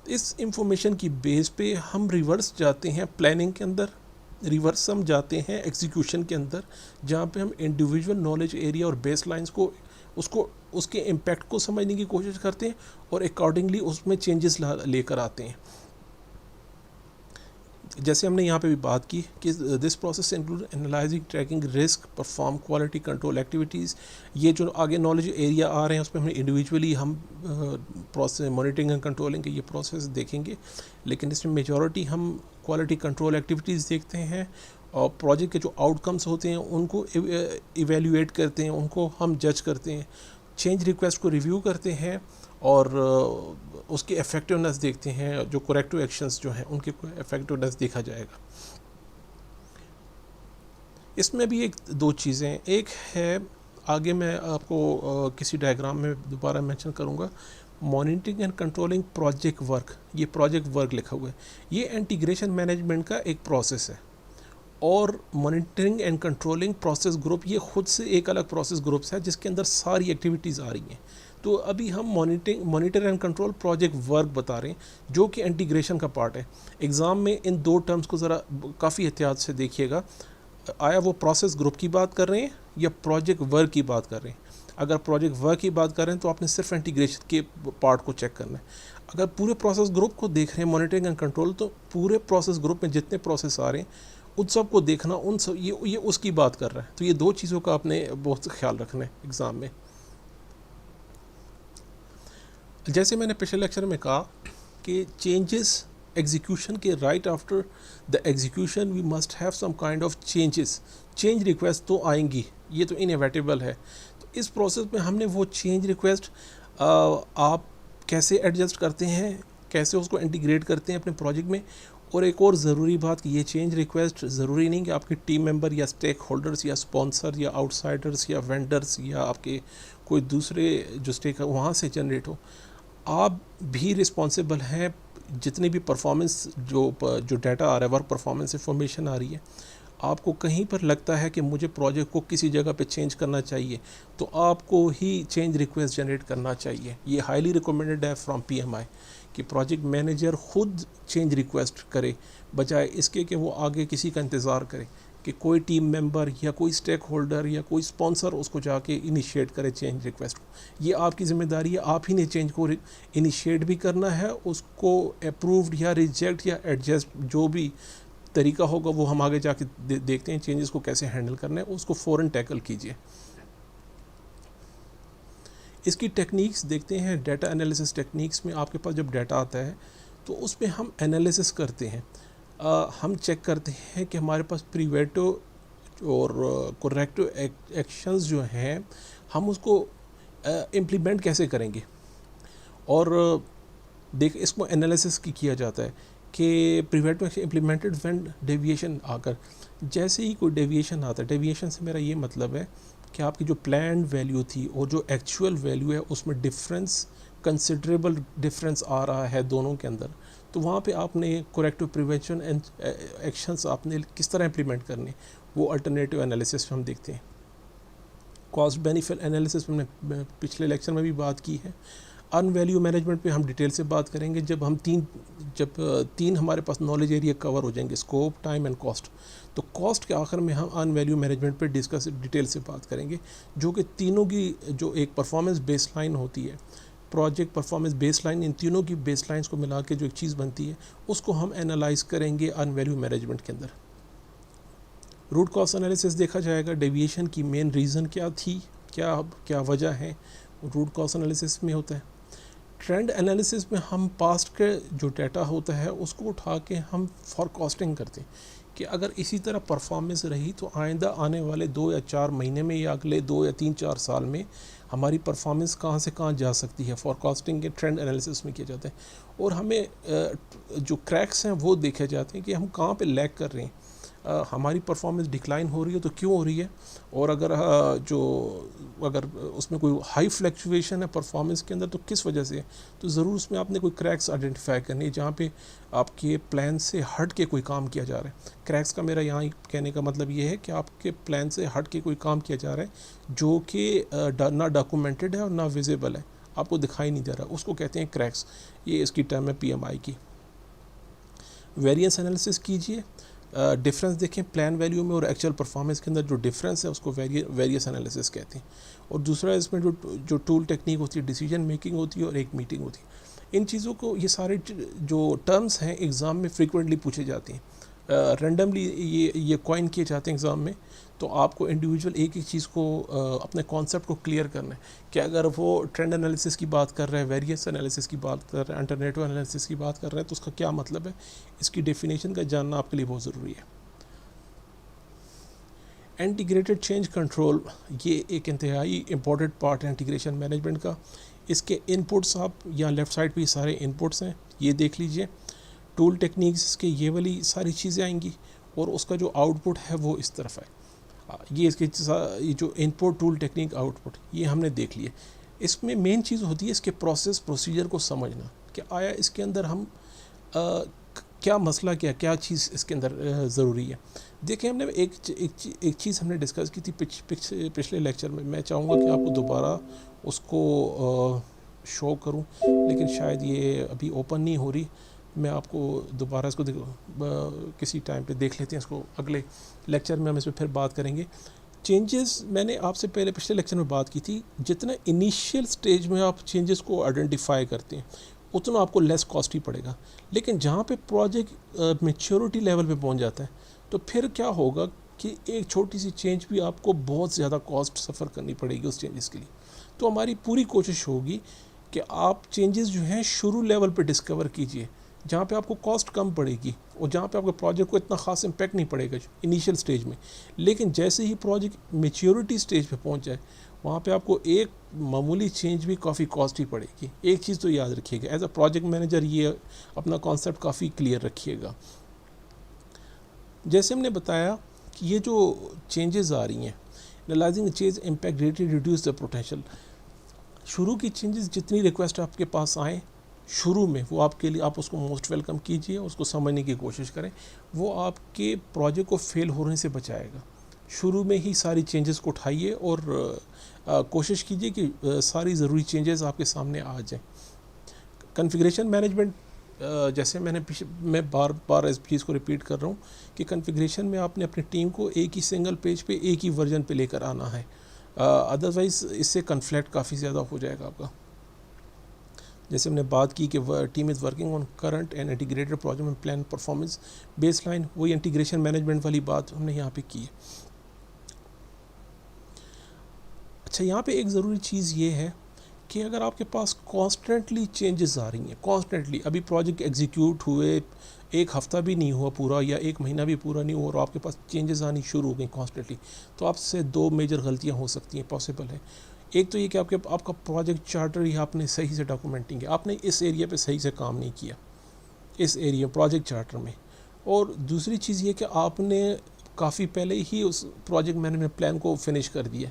इस इंफॉर्मेशन की बेस पे हम रिवर्स जाते हैं प्लानिंग के अंदर, रिवर्स हम जाते हैं एग्जीक्यूशन के अंदर, जहाँ पे हम इंडिविजुअल नॉलेज एरिया और बेस लाइन्स को उसके इम्पैक्ट को समझने की कोशिश करते हैं और अकॉर्डिंगली उसमें चेंजेस लेकर आते हैं। जैसे हमने यहाँ पे भी बात की कि this process include analysing, tracking risk, perform quality control activities. ये जो आगे नॉलेज एरिया आ रहे हैं उसमें हमें इंडिविजुअली हम प्रोसेस मॉनिटरिंग एंड कंट्रोलिंग के ये प्रोसेस देखेंगे, लेकिन इसमें मेजॉरिटी हम क्वालिटी कंट्रोल एक्टिविटीज़ देखते हैं और प्रोजेक्ट के जो आउटकम्स होते हैं उनको इवेल्युएट करते हैं, उनको हम जज करते हैं, चेंज रिक्वेस्ट को रिव्यू करते हैं और उसकी इफ़ेक्टिवनेस देखते हैं। जो करेक्टिव एक्शंस जो हैं उनकी इफ़ेक्टिवनेस देखा जाएगा। इसमें भी एक दो चीज़ें, एक है आगे मैं आपको किसी डायग्राम में दोबारा मेंशन करूँगा, monitoring and controlling project work. ये प्रोजेक्ट वर्क लिखा हुआ है, ये इंटीग्रेशन मैनेजमेंट का एक प्रोसेस है और monitoring and controlling process group ये खुद से एक अलग प्रोसेस ग्रुप्स है जिसके अंदर सारी एक्टिविटीज़ आ रही हैं। तो अभी हम monitor and control project work बता रहे हैं जो कि इंटीग्रेशन का पार्ट है। एग्ज़ाम में इन दो टर्म्स को ज़रा काफ़ी एहतियात से देखिएगा, आया वो प्रोसेस ग्रुप की बात कर रहे हैं या प्रोजेक्ट वर्क की बात कर रहे हैं। अगर प्रोजेक्ट वर्क की बात कर रहे हैं तो आपने सिर्फ इंटीग्रेशन के पार्ट को चेक करना है। अगर पूरे प्रोसेस ग्रुप को देख रहे हैं मॉनिटरिंग एंड कंट्रोल, तो पूरे प्रोसेस ग्रुप में जितने प्रोसेस आ रहे हैं उन सब को देखना, उन सब ये उसकी बात कर रहा है। तो ये दो चीज़ों का आपने बहुत ख्याल रखना है एग्ज़ाम में। जैसे मैंने पिछले लेक्चर में कहा कि चेंजेस एग्जीक्यूशन के right after the execution we must have some kind of changes. Change request तो आएंगी, ये तो इनएविटेबल है। तो इस प्रोसेस में हमने वो चेंज रिक्वेस्ट आप कैसे एडजस्ट करते हैं, कैसे उसको इंटीग्रेट करते हैं अपने प्रोजेक्ट में। और एक और ज़रूरी बात कि ये चेंज रिक्वेस्ट ज़रूरी नहीं कि आपके टीम मेंबर या स्टेक होल्डर्स या स्पॉन्सर या आउटसाइडर्स या वेंडर्स या आपके कोई दूसरे जो स्टेक है वहाँ से जनरेट हो। आप भी रिस्पॉन्सिबल हैं। जितनी भी परफॉर्मेंस जो डाटा आ रहा है, वर्क परफॉर्मेंस इंफॉर्मेशन आ रही है, आपको कहीं पर लगता है कि मुझे प्रोजेक्ट को किसी जगह पे चेंज करना चाहिए तो आपको ही चेंज रिक्वेस्ट जनरेट करना चाहिए। ये हाईली रिकमेंडेड है फ्रॉम PMI कि प्रोजेक्ट मैनेजर खुद चेंज रिक्वेस्ट करे, बजाय इसके कि वो आगे किसी का इंतज़ार करे कि कोई टीम मेंबर या कोई स्टेक होल्डर या कोई स्पॉन्सर उसको जाके इनिशिएट करे चेंज रिक्वेस्ट को। ये आपकी ज़िम्मेदारी है, आप ही ने चेंज को इनिशिएट भी करना है, उसको अप्रूव्ड या रिजेक्ट या एडजस्ट जो भी तरीका होगा वो हम आगे जाके देखते हैं चेंजेस को कैसे हैंडल करना है, उसको फ़ौरन टैकल कीजिए। इसकी टेक्निक्स देखते हैं। डाटा एनालिसिस टेक्निक्स में आपके पास जब डाटा आता है तो उस पर हम एनालिसिस करते हैं, हम चेक करते हैं कि हमारे पास प्रिवेंटिव और करेक्टिव एक्शंस जो हैं हम उसको इम्प्लीमेंट कैसे करेंगे। और देख इसको एनालिसिस की किया जाता है कि preventive action implemented when deviation आकर, जैसे ही कोई डेविएशन आता है, डेविएशन से मेरा ये मतलब है कि आपकी जो प्लान वैल्यू थी और जो एक्चुअल वैल्यू है उसमें डिफरेंस, कंसिडरेबल डिफरेंस आ रहा है दोनों के अंदर, तो वहाँ पे आपने करेक्टिव प्रिवेंशन एंड एक्शंस आपने किस तरह इम्प्लीमेंट करने, वो अल्टरनेटिव एनालिसिस में हम देखते हैं। कॉस्ट बेनिफिट एनालिसिस में हमने पिछले लेक्चर में भी बात की है। अर्न वैल्यू मैनेजमेंट पे हम डिटेल से बात करेंगे जब तीन हमारे पास नॉलेज एरिया कवर हो जाएंगे, स्कोप, टाइम एंड कॉस्ट। तो कॉस्ट के आखिर में हम अर्न वैल्यू मैनेजमेंट पे डिस्कस डिटेल से बात करेंगे, जो कि तीनों की जो एक परफॉर्मेंस बेसलाइन होती है, प्रोजेक्ट परफॉर्मेंस बेसलाइन, इन तीनों की बेसलाइंस को मिला के जो एक चीज़ बनती है उसको हम एनालाइज करेंगे अर्न वैल्यू मैनेजमेंट के अंदर। रूट कॉज एनालिसिस देखा जाएगा, डेविएशन की मेन रीज़न क्या थी, क्या वजह है, रूट कॉज एनालिसिस में होता है। ट्रेंड एनालिसिस में हम पास्ट के जो डाटा होता है उसको उठा के हम फॉरकास्टिंग करते हैं कि अगर इसी तरह परफॉर्मेंस रही तो आइंदा आने वाले 2 या 4 महीने में या अगले 2 या 3-4 साल में हमारी परफॉर्मेंस कहाँ से कहाँ जा सकती है। फॉरकास्टिंग के ट्रेंड एनालिसिस में किया जाता है और हमें जो क्रैक्स हैं वो देखे जाते हैं कि हम कहाँ पे लैग कर रहे हैं। हमारी परफॉर्मेंस डिक्लाइन हो रही है तो क्यों हो रही है, और अगर अगर उसमें कोई हाई फ्लैक्चुएशन है परफॉर्मेंस के अंदर तो किस वजह से है। तो ज़रूर उसमें आपने कोई क्रैक्स आइडेंटिफाई करनी है जहाँ पे आपके प्लान से हट के कोई काम किया जा रहा है। क्रैक्स का मेरा यहाँ कहने का मतलब ये है कि आपके प्लान से हट के कोई काम किया जा रहा है जो कि ना डॉक्यूमेंटेड है और ना विजिबल है, आपको दिखाई नहीं दे रहा, उसको कहते हैं क्रैक्स। ये इसकी टर्म है PMI की। वेरिएंस एनालिसिस कीजिए, डिफरेंस देखें प्लान वैल्यू में और एक्चुअल परफॉर्मेंस के अंदर जो डिफरेंस है उसको वेरिएंस एनालिसिस कहते हैं। और दूसरा इसमें जो टूल टेक्निक होती है, डिसीजन मेकिंग होती है और एक मीटिंग होती है। इन चीज़ों को, ये सारे जो टर्म्स हैं एग्ज़ाम में फ्रीक्वेंटली पूछे जाते हैं, रेंडमली ये कॉइन किए जाते हैं एग्ज़ाम में। तो आपको इंडिविजुअल एक एक चीज़ को अपने कॉन्सेप्ट को क्लियर करना है कि अगर वो ट्रेंड एनालिसिस की बात कर रहा है, वेरिएंस एनालिसिस की बात कर रहा है, अल्टरनेटिव एनालिसिस की बात कर रहा है, तो उसका क्या मतलब है, इसकी डेफिनेशन का जानना आपके लिए बहुत ज़रूरी है। इंटीग्रेटेड चेंज कंट्रोल, ये एक इंतहाई इम्पॉर्टेंट पार्ट है इंटीग्रेशन मैनेजमेंट का। इसके इनपुट्स, आप यहाँ लेफ़्ट साइड पे सारे इनपुट्स हैं, ये देख लीजिए। टूल टेक्निक्स के ये वाली सारी चीज़ें आएंगी और उसका जो आउटपुट है वो इस तरफ है। ये इसके ये जो इनपुट, टूल टेक्निक, आउटपुट, ये हमने देख लिए। इसमें मेन चीज़ होती है इसके प्रोसेस प्रोसीजर को समझना कि आया इसके अंदर हम क्या मसला, क्या चीज़ इसके अंदर ज़रूरी है। देखिए, हमने एक चीज़ हमने डिस्कस की थी पिछले लेक्चर में। मैं चाहूँगा कि आपको दोबारा उसको शो करूँ, लेकिन शायद ये अभी ओपन नहीं हो रही। मैं आपको दोबारा इसको किसी टाइम पे देख लेते हैं, इसको अगले लेक्चर में हम इस पर फिर बात करेंगे। चेंजेस, मैंने आपसे पहले पिछले लेक्चर में बात की थी, जितना इनिशियल स्टेज में आप चेंजेस को आइडेंटिफाई करते हैं उतना आपको लेस कॉस्ट ही पड़ेगा। लेकिन जहाँ पे प्रोजेक्ट मैच्योरिटी लेवल पे पहुँच जाता है तो फिर क्या होगा कि एक छोटी सी चेंज भी आपको बहुत ज़्यादा कॉस्ट सफ़र करनी पड़ेगी उस चेंजेस के लिए। तो हमारी पूरी कोशिश होगी कि आप चेंजेस जो हैं शुरू लेवल पे डिस्कवर कीजिए, जहाँ पे आपको कॉस्ट कम पड़ेगी और जहाँ पे आपके प्रोजेक्ट को इतना ख़ास इम्पैक्ट नहीं पड़ेगा इनिशियल स्टेज में। लेकिन जैसे ही प्रोजेक्ट मैच्योरिटी स्टेज पे पहुँच जाए, वहाँ पे आपको एक मामूली चेंज भी काफ़ी कॉस्टली पड़ेगी। एक चीज़ तो याद रखिएगा, एज अ प्रोजेक्ट मैनेजर ये अपना कॉन्सेप्ट काफ़ी क्लियर रखिएगा। जैसे हमने बताया कि ये जो चेंजेस आ रही हैं, analysing change impact greatly reduce the potential. शुरू की चेंजेस जितनी रिक्वेस्ट आपके पास आए शुरू में, वो आपके लिए, आप उसको मोस्ट वेलकम कीजिए, उसको समझने की कोशिश करें। वो आपके प्रोजेक्ट को फेल होने से बचाएगा। शुरू में ही सारी चेंजेस को उठाइए और कोशिश कीजिए कि सारी ज़रूरी चेंजेस आपके सामने आ जाएं। कॉन्फ़िगरेशन मैनेजमेंट, जैसे मैं बार बार इस चीज़ को रिपीट कर रहा हूँ कि कॉन्फ़िगरेशन में आपने अपनी टीम को एक ही सिंगल पेज पे, एक ही वर्जन पे लेकर आना है, अदरवाइज़ इससे कन्फ्लिक्ट काफ़ी ज़्यादा हो जाएगा आपका। जैसे हमने बात की कि team is working on current and integrated project में प्लान परफॉर्मेंस बेसलाइन, वही इंटीग्रेशन मैनेजमेंट वाली बात हमने यहाँ पे की है। अच्छा, यहाँ पे एक ज़रूरी चीज़ ये है कि अगर आपके पास कॉन्स्टेंटली चेंजेस आ रही हैं, कॉन्स्टेंटली, अभी प्रोजेक्ट एग्जीक्यूट हुए एक हफ़्ता भी नहीं हुआ पूरा या एक महीना भी पूरा नहीं हुआ और आपके पास चेंजेस आनी शुरू हो गई कॉन्स्टेंटली, तो आपसे दो मेजर गलतियाँ हो सकती हैं, पॉसिबल है। एक तो ये कि आपका प्रोजेक्ट चार्टर ही आपने सही से डॉक्यूमेंटिंग है, आपने इस एरिया पे सही से काम नहीं किया, इस एरिया प्रोजेक्ट चार्टर में। और दूसरी चीज़ ये कि आपने काफ़ी पहले ही उस प्रोजेक्ट मैनेजमेंट प्लान को फिनिश कर दिया,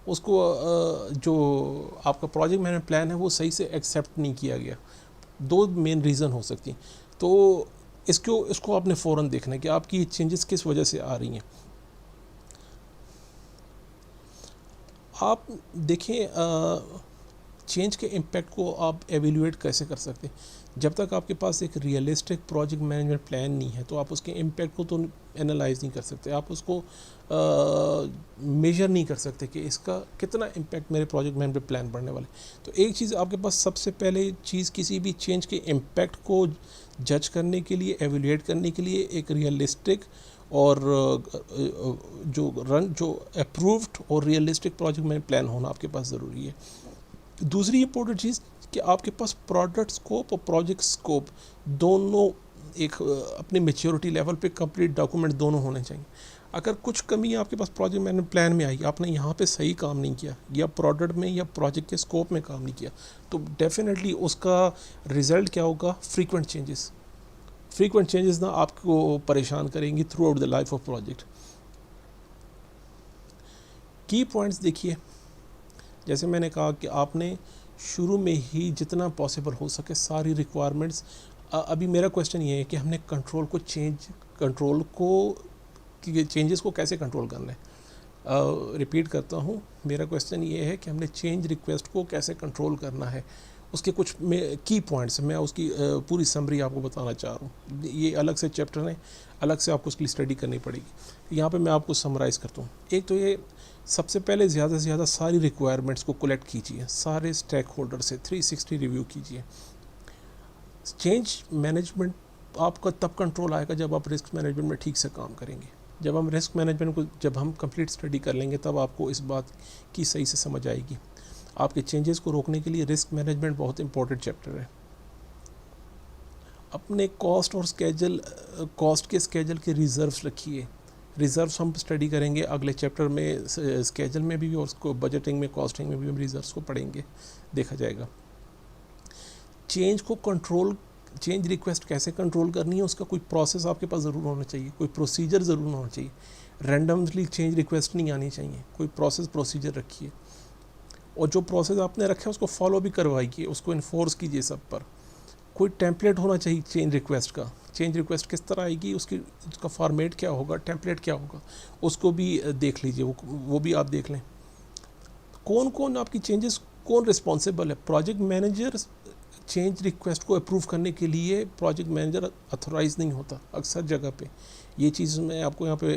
उसको जो आपका प्रोजेक्ट मैनेजमेंट प्लान है वो सही से एक्सेप्ट नहीं किया गया। दो मेन रीज़न हो सकती हैं। तो इसको आपने फ़ौरन देखना है कि आपकी चेंजेस किस वजह से आ रही हैं। आप देखें, चेंज के इम्पैक्ट को आप एवेल्यूएट कैसे कर सकते हैं। जब तक आपके पास एक रियलिस्टिक प्रोजेक्ट मैनेजमेंट प्लान नहीं है तो आप उसके इम्पैक्ट को तो एनालाइज नहीं कर सकते, आप उसको मेजर नहीं कर सकते कि इसका कितना इम्पैक्ट मेरे प्रोजेक्ट मैनेजमेंट प्लान बढ़ने वाले। तो एक चीज़ आपके पास, सबसे पहले चीज़, किसी भी चेंज के इम्पैक्ट को जज करने के लिए, एवेल्यूएट करने के लिए एक रियलिस्टिक और जो अप्रूव्ड और रियलिस्टिक प्रोजेक्ट मैनेजमेंट प्लान होना आपके पास ज़रूरी है। दूसरी इंपॉर्टेंट चीज़ कि आपके पास प्रोडक्ट स्कोप और प्रोजेक्ट स्कोप दोनों एक अपनी मैच्योरिटी लेवल पे कंप्लीट डॉक्यूमेंट दोनों होने चाहिए। अगर कुछ कमी आपके पास प्रोजेक्ट मैनेजमेंट प्लान में आई, आपने यहाँ पे सही काम नहीं किया या प्रोडक्ट में या प्रोजेक्ट के स्कोप में काम नहीं किया, तो डेफिनेटली उसका रिज़ल्ट क्या होगा, फ्रीक्वेंट चेंजेस। फ्रीक्वेंट चेंजेस ना आपको परेशान करेंगी through out the life of project. की पॉइंट्स देखिए, जैसे मैंने कहा कि आपने शुरू में ही जितना पॉसिबल हो सके सारी रिक्वायरमेंट्स, अभी मेरा क्वेश्चन ये है कि हमने चेंजेस को कैसे कंट्रोल करना है। रिपीट करता हूँ, मेरा क्वेश्चन ये है कि हमने चेंज रिक्वेस्ट को कैसे कंट्रोल करना है। उसके कुछ की पॉइंट्स मैं उसकी पूरी समरी आपको बताना चाह रहा हूँ। ये अलग से चैप्टर है, अलग से आपको उसके लिए स्टडी करनी पड़ेगी। यहाँ पे मैं आपको समराइज़ करता हूँ। एक तो ये सबसे पहले ज़्यादा से ज़्यादा सारी रिक्वायरमेंट्स को कलेक्ट कीजिए, सारे स्टेक होल्डर से 360 रिव्यू कीजिए। चेंज मैनेजमेंट आपका तब कंट्रोल आएगा जब आप रिस्क मैनेजमेंट में ठीक से काम करेंगे। जब हम रिस्क मैनेजमेंट को जब हम कंप्लीट स्टडी कर लेंगे तब आपको इस बात की सही से समझ आएगी। आपके चेंजेस को रोकने के लिए रिस्क मैनेजमेंट बहुत इंपॉर्टेंट चैप्टर है। अपने कॉस्ट के स्केजल के रिज़र्व्स रखिए। रिज़र्व्स हम स्टडी करेंगे अगले चैप्टर में, स्केजल में भी और उसको बजटिंग में, कॉस्टिंग में भी हम रिज़र्व्स को पढ़ेंगे, देखा जाएगा। चेंज रिक्वेस्ट कैसे कंट्रोल करनी है, उसका कोई प्रोसेस आपके पास ज़रूर होना चाहिए, कोई प्रोसीजर ज़रूर होना चाहिए। रैंडमली चेंज रिक्वेस्ट नहीं आनी चाहिए, कोई प्रोसीजर रखिए और जो प्रोसेस आपने रखा है उसको फॉलो भी करवाइए, उसको इन्फोर्स कीजिए सब पर। कोई टेम्पलेट होना चाहिए चेंज रिक्वेस्ट का। चेंज रिक्वेस्ट किस तरह आएगी, उसका फॉर्मेट क्या होगा, टेम्पलेट क्या होगा, उसको भी देख लीजिए, वो भी आप देख लें। कौन आपकी चेंजेस, कौन रिस्पॉन्सिबल है। प्रोजेक्ट मैनेजर चेंज रिक्वेस्ट को अप्रूव करने के लिए प्रोजेक्ट मैनेजर अथोराइज नहीं होता अक्सर जगह पे। ये चीज़ मैं आपको यहाँ पे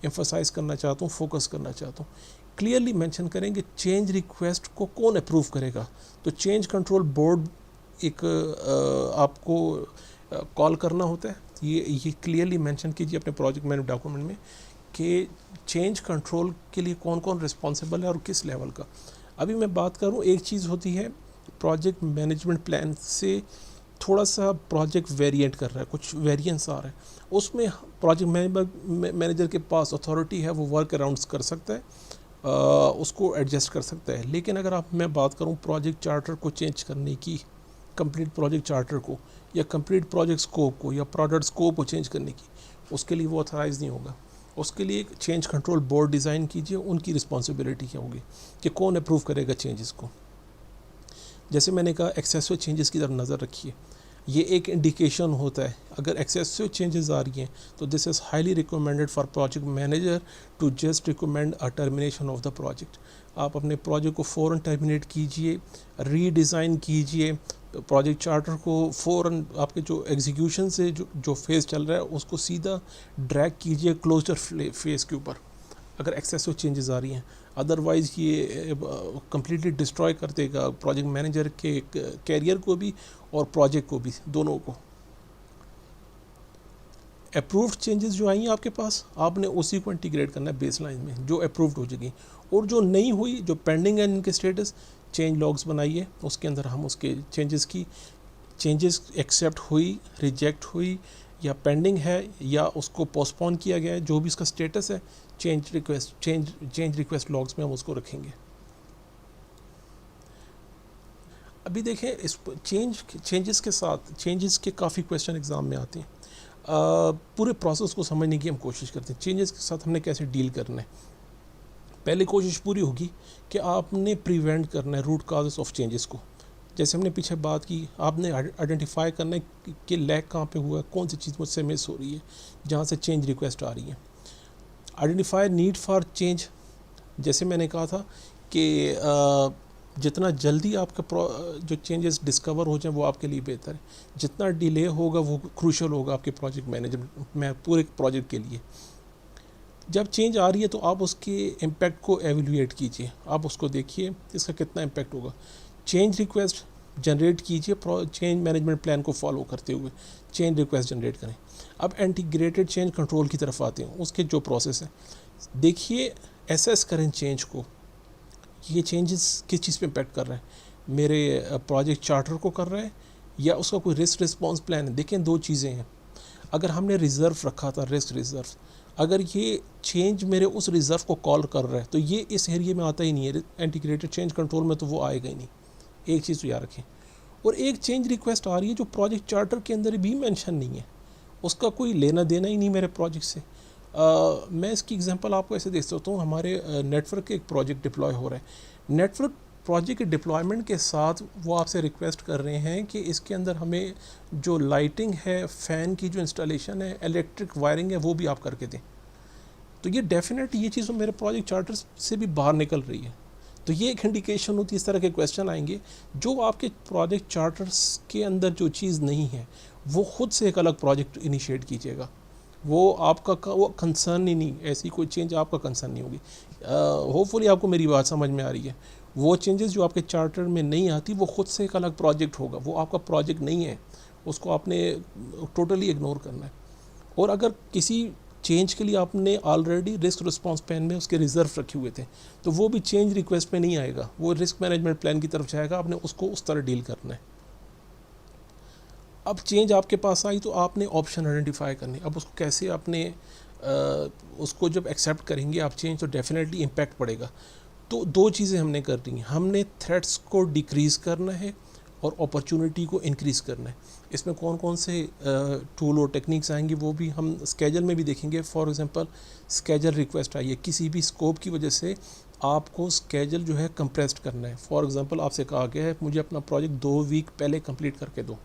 एम्फसाइज करना चाहता हूँ, फोकस करना चाहता हूँ। क्लियरली मेंशन करेंगे चेंज रिक्वेस्ट को कौन अप्रूव करेगा। तो चेंज कंट्रोल बोर्ड एक आपको कॉल करना होता है। ये क्लियरली मेंशन कीजिए अपने प्रोजेक्ट मैनेजमेंट डॉक्यूमेंट में कि चेंज कंट्रोल के लिए कौन कौन रिस्पॉन्सिबल है और किस लेवल का। अभी मैं बात करूँ, एक चीज़ होती है प्रोजेक्ट मैनेजमेंट प्लान से थोड़ा सा प्रोजेक्ट वेरिएंट कर रहा है, कुछ वेरिएंस आ रहा है, उसमें प्रोजेक्ट मैनेजर के पास अथॉरिटी है, वो वर्क अराउंड्स कर सकता है, उसको एडजस्ट कर सकता है। लेकिन अगर मैं बात करूं प्रोजेक्ट चार्टर को चेंज करने की, कंप्लीट प्रोजेक्ट चार्टर को या कंप्लीट प्रोजेक्ट स्कोप को या प्रोडक्ट स्कोप को चेंज करने की, उसके लिए वो अथॉराइज नहीं होगा। उसके लिए एक चेंज कंट्रोल बोर्ड डिज़ाइन कीजिए, उनकी रिस्पॉन्सिबिलिटी क्या होगी कि कौन अप्रूव करेगा चेंजेस को। जैसे मैंने कहा, एक्सेसिव चेंजेस की तरफ नज़र रखिए। ये एक इंडिकेशन होता है, अगर एक्सेसिव चेंजेस आ रही हैं तो this is highly recommended for project manager to just recommend a termination of the project. आप अपने प्रोजेक्ट को फ़ौरन टर्मिनेट कीजिए, रीडिज़ाइन कीजिए प्रोजेक्ट चार्टर को फ़ौरन। आपके जो एग्जीक्यूशन से जो फेज़ चल रहा है उसको सीधा ड्रैग कीजिए क्लोजर फेज़ के ऊपर, अगर एक्सेसिव चेंजेस आ रही हैं। अदरवाइज़ ये कम्प्लीटली डिस्ट्रॉय कर देगा प्रोजेक्ट मैनेजर के कैरियर को भी और प्रोजेक्ट को भी, दोनों को। अप्रूव्ड चेंजेस जो आई हैं आपके पास, आपने उसी को इंटीग्रेट करना है बेसलाइन में, जो अप्रूव्ड हो जाएगी। और जो नहीं हुई, जो पेंडिंग है इनके स्टेटस, चेंज लॉग्स बनाइए, उसके अंदर हम उसके चेंजेस एक्सेप्ट हुई, रिजेक्ट हुई या पेंडिंग है या उसको पोस्टपोन किया गया है, जो भी इसका स्टेटस है, चेंज रिक्वेस्ट लॉग्स में हम उसको रखेंगे। अभी देखें, इस चेंजेस के काफ़ी क्वेश्चन एग्ज़ाम में आते हैं। पूरे प्रोसेस को समझने की हम कोशिश करते हैं, चेंजेस के साथ हमने कैसे डील करना है। पहले कोशिश पूरी होगी कि आपने प्रिवेंट करना है रूट काजेस ऑफ चेंजेस को। जैसे हमने पीछे बात की, आपने आइडेंटिफाई करना है कि लैग कहाँ पे हुआ है, कौन सी चीज़ मुझसे मिस हो रही है, जहाँ से चेंज रिक्वेस्ट आ रही है। आइडेंटिफाई नीड फॉर चेंज, जैसे मैंने कहा था कि जितना जल्दी आपका जो चेंजेस डिस्कवर हो जाए वो आपके लिए बेहतर है। जितना डिले होगा वो क्रूशल होगा आपके प्रोजेक्ट मैनेजमेंट में, पूरे प्रोजेक्ट के लिए। जब चेंज आ रही है तो आप उसके इम्पैक्ट को एवेल्यूएट कीजिए, आप उसको देखिए इसका कितना इम्पैक्ट होगा। चेंज रिक्वेस्ट जनरेट कीजिए, चेंज मैनेजमेंट प्लान को फॉलो करते हुए चेंज रिक्वेस्ट जनरेट करें। अब इंटीग्रेटेड चेंज कंट्रोल की तरफ आते हैं, उसके जो प्रोसेस है देखिए, एसेस करें चेंज को, ये चेंजेस किस चीज़ पे इम्पैक्ट कर रहे हैं, मेरे प्रोजेक्ट चार्टर को कर रहे हैं या उसका कोई रिस्क रिस्पॉन्स प्लान है। देखें, दो चीज़ें हैं। अगर हमने रिज़र्व रखा था, रिस्क रिज़र्व, अगर ये चेंज मेरे उस रिज़र्व को कॉल कर रहा है तो ये इस एरिया में आता ही नहीं है, इंटीग्रेटेड चेंज कंट्रोल में तो वो आएगा ही नहीं। एक चीज़ तो याद रखें। और एक चेंज रिक्वेस्ट आ रही है जो प्रोजेक्ट चार्टर के अंदर भी मेंशन नहीं है, उसका कोई लेना देना ही नहीं मेरे प्रोजेक्ट से। मैं इसकी एग्जांपल आपको ऐसे दे सकता हूँ, हमारे नेटवर्क के एक प्रोजेक्ट डिप्लॉय हो रहा है। नेटवर्क प्रोजेक्ट के डिप्लॉयमेंट के साथ वो आपसे रिक्वेस्ट कर रहे हैं कि इसके अंदर हमें जो लाइटिंग है, फ़ैन की जो इंस्टॉलेशन है, इलेक्ट्रिक वायरिंग है, वो भी आप करके दें। तो ये डेफिनेट ये चीज़ मेरे प्रोजेक्ट चार्टर से भी बाहर निकल रही है। तो ये एक इंडिकेशन होती है, इस तरह के क्वेश्चन आएंगे जो आपके प्रोजेक्ट चार्टर्स के अंदर जो चीज़ नहीं है वो खुद से एक अलग प्रोजेक्ट इनिशिएट कीजिएगा। वो आपका वो कंसर्न ही नहीं, ऐसी कोई चेंज आपका कंसर्न नहीं होगी। होपफुली आपको मेरी बात समझ में आ रही है। वो चेंजेस जो आपके चार्टर में नहीं आती वो खुद से एक अलग प्रोजेक्ट होगा, वो आपका प्रोजेक्ट नहीं है, उसको आपने टोटली इग्नोर करना है। और अगर किसी चेंज के लिए आपने ऑलरेडी रिस्क रिस्पॉन्स प्लान में उसके रिजर्व रखे हुए थे तो वो भी चेंज रिक्वेस्ट में नहीं आएगा, वो रिस्क मैनेजमेंट प्लान की तरफ जाएगा, आपने उसको उस तरह डील करना है। अब चेंज आपके पास आई तो आपने ऑप्शन आइडेंटिफाई करने, अब उसको कैसे आपने उसको जब एक्सेप्ट करेंगे आप चेंज तो डेफिनेटली इम्पैक्ट पड़ेगा। तो दो चीज़ें हमने कर दी हैं, हमने थ्रेट्स को डिक्रीज़ करना है और अपॉर्चुनिटी को इंक्रीज़ करना है। इसमें कौन कौन से टूल और टेक्निक्स आएंगी वो भी हम स्केजल में भी देखेंगे। फॉर एग्जांपल स्केजल रिक्वेस्ट आई है, किसी भी स्कोप की वजह से आपको स्केजल जो है कंप्रेस्ड करना है। फॉर एग्जांपल आपसे कहा गया है मुझे अपना प्रोजेक्ट 2 वीक पहले कंप्लीट करके दो,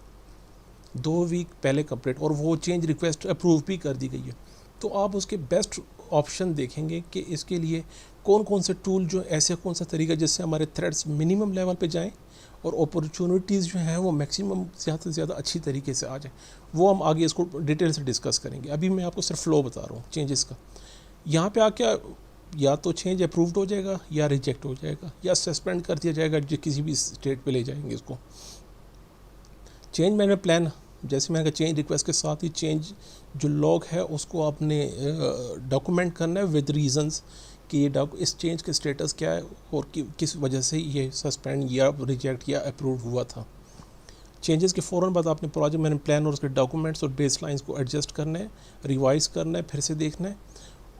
2 वीक पहले कंप्लीट, और वो चेंज रिक्वेस्ट अप्रूव भी कर दी गई है। तो आप उसके बेस्ट ऑप्शन देखेंगे कि इसके लिए कौन कौन से टूल जो ऐसे कौन सा तरीका जिससे हमारे थ्रेड्स मिनिमम लेवल पे जाएं और अपॉर्चुनिटीज़ जो हैं वो मैक्सिमम ज़्यादा से ज़्यादा अच्छी तरीके से आ जाए। वो हम आगे इसको डिटेल से डिस्कस करेंगे। अभी मैं आपको सिर्फ फ्लो बता रहा हूँ चेंजेस का। यहाँ पे आके या तो चेंज अप्रूव्ड हो जाएगा या रिजेक्ट हो जाएगा या सस्पेंड कर दिया जाएगा, जो किसी भी स्टेट पे ले जाएंगे इसको। चेंज मैनेजमेंट प्लान, जैसे मैंने कहा चेंज रिक्वेस्ट के साथ ही चेंज जो लॉग है उसको आपने डॉक्यूमेंट करना है विद रीजंस कि ये इस चेंज के स्टेटस क्या है और किस वजह से ये सस्पेंड या रिजेक्ट या अप्रूव हुआ था। चेंजेस के फ़ौरन बाद आपने प्रोजेक्ट मैनेजमेंट प्लान और उसके डॉक्यूमेंट्स और बेस लाइन्स को एडजस्ट करना है, रिवाइज करना है, फिर से देखना है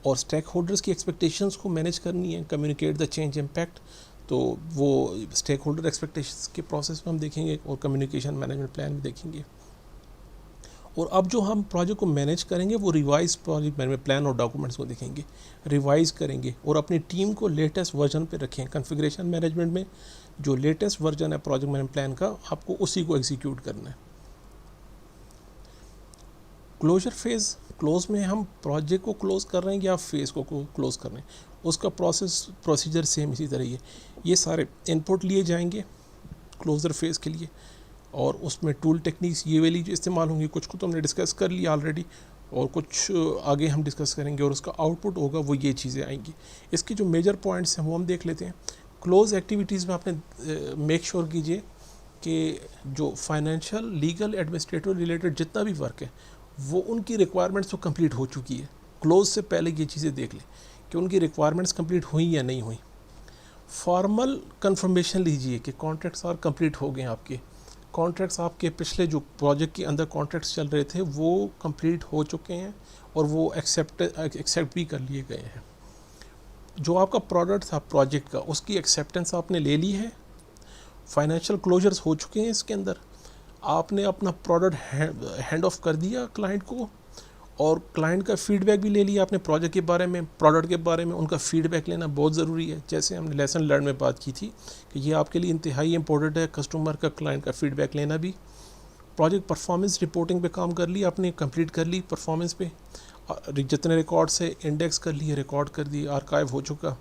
और स्टेक होल्डर्स की एक्सपेक्टेशंस को मैनेज करनी है, कम्युनिकेट द चेंज इम्पैक्ट। तो वो स्टेक होल्डर एक्सपेक्टेशंस के प्रोसेस में हम देखेंगे और कम्युनिकेशन मैनेजमेंट प्लान में देखेंगे। और अब जो हम प्रोजेक्ट को मैनेज करेंगे वो रिवाइज प्रोजेक्ट मैनेजमेंट प्लान और डॉक्यूमेंट्स को देखेंगे, रिवाइज करेंगे और अपनी टीम को लेटेस्ट वर्जन पे रखें। कॉन्फ़िगरेशन मैनेजमेंट में जो लेटेस्ट वर्जन है प्रोजेक्ट मैनेजमेंट प्लान का, आपको उसी को एग्जीक्यूट करना है। क्लोजर फेज़, क्लोज में हम प्रोजेक्ट को क्लोज कर रहे हैं या फेज़ को क्लोज कर रहे हैं, उसका प्रोसीजर सेम इसी तरह ही है। ये सारे इनपुट लिए जाएंगे क्लोजर फेज़ के लिए और उसमें टूल टेक्निक्स ये वाली जो इस्तेमाल होंगी, कुछ को तो हमने डिस्कस कर लिया ऑलरेडी और कुछ आगे हम डिस्कस करेंगे और उसका आउटपुट होगा वो ये चीज़ें आएंगी। इसके जो मेजर पॉइंट्स हैं वो हम देख लेते हैं। क्लोज एक्टिविटीज़ में आपने मेक श्योर कीजिए कि जो फाइनेंशियल, लीगल, एडमिनिस्ट्रेटिव रिलेटेड जितना भी वर्क है वो उनकी रिक्वायरमेंट्स तो कंप्लीट हो चुकी है। क्लोज से पहले ये चीज़ें देख लें कि उनकी रिक्वायरमेंट्स कंप्लीट हुई या नहीं हुई। फॉर्मल कंफर्मेशन लीजिए कि कॉन्ट्रैक्ट्स और कंप्लीट हो गए, आपके कॉन्ट्रैक्ट्स आपके पिछले जो प्रोजेक्ट के अंदर कॉन्ट्रैक्ट्स चल रहे थे वो कंप्लीट हो चुके हैं और वो एक्सेप्ट भी कर लिए गए हैं। जो आपका प्रोडक्ट था प्रोजेक्ट का उसकी एक्सेप्टेंस आपने ले ली है, फाइनेंशियल क्लोजर्स हो चुके हैं, इसके अंदर आपने अपना प्रोडक्ट हैंड ऑफ कर दिया क्लाइंट को और क्लाइंट का फीडबैक भी ले लिया आपने प्रोजेक्ट के बारे में, प्रोडक्ट के बारे में। उनका फीडबैक लेना बहुत ज़रूरी है, जैसे हमने लेसन लर्न में बात की थी कि ये आपके लिए इंतहाई इंपॉर्टेंट है, कस्टमर का, क्लाइंट का फीडबैक लेना भी। प्रोजेक्ट परफॉर्मेंस रिपोर्टिंग पे काम कर ली आपने, कंप्लीट कर ली परफॉर्मेंस पे, जितने रिकॉर्ड से इंडेक्स कर लिए, रिकॉर्ड कर दिए, आर्काइव हो चुका,